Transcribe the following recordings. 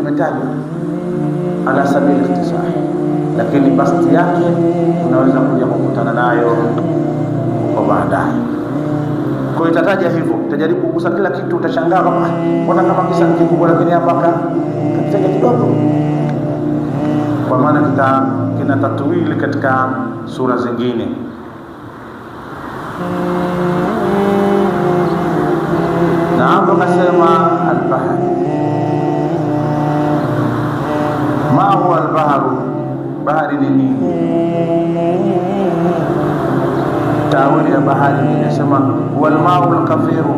imetajwa ala sabili ikhtisar, lakini basti yake unaweza kuja kukutana nayo kwa baadaye. Kwa hiyo itataja hivyo, utajaribu kugusa kila kitu, utashangaa kama mbona kama kisa kikubwa, lakini hapa katika kidogo, kwa maana kina tatwili katika sura zingine. Na hapo nasema al-bahr, ma huwa al-bahr, bahari ni nini? Tawili ya bahari inasema wal ma'u al-kathiru,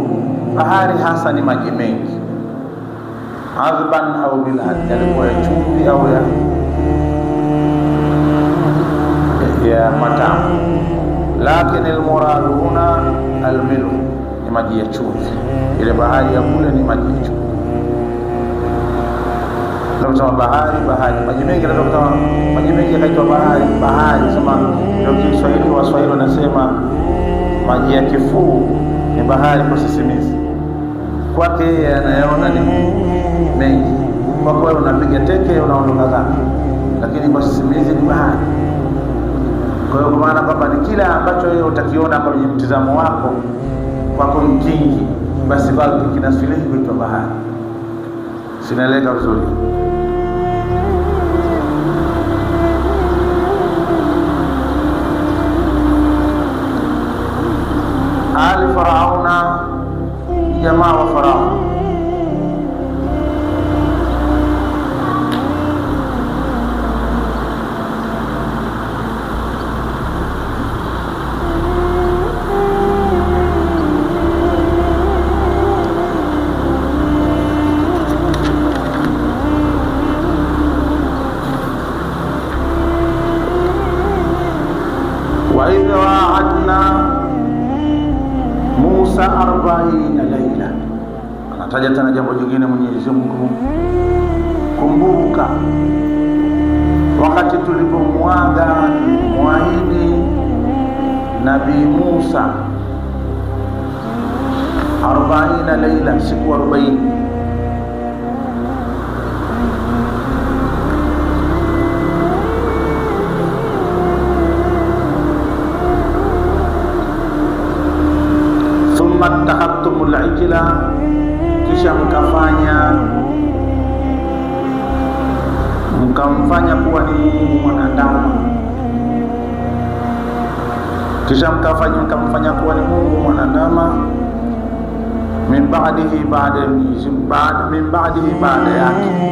bahari hasa ni maji mengi, adhban au bilhad, yalikuwa ya chumvi au ya matamu. Lakini al-muradu huna al-milh, ni maji ya chumvi. Ile bahari ya kule ni maji ya chumvi. Tunasema bahari, maji mengi, tunasema maji mengi yakaitwa bahari. Sema ndio Kiswahili, Waswahili wanasema maji ya kifuu ni bahari kwa sisimizi. Kwake yeye anayaona ni mengi, kwa kweli unapiga teke unaondoka zako, lakini kwa sisimizi ni bahari. Kwa hiyo kwa maana kwamba ni kila ambacho wewe utakiona kwenye mtizamo wako kwako mkingi, basi bado kinasilihi kuitwa bahari. Sinaeleka vizuri? Ali Farauna, jamaa wa Farauna. Wa idha wa'adna Musa 40 laila. Anataja tena jambo jingine Mwenyezi Mungu, kumbuka wakati tulipomwahidi Nabii Musa 40 laila, siku 40. Attakhadtumul ijla, kisha mkamfanya kuwa ni Mungu mwanadamu, mkamfanya kuwa ni Mungu mwanadamu, min ba'dihi, baada yake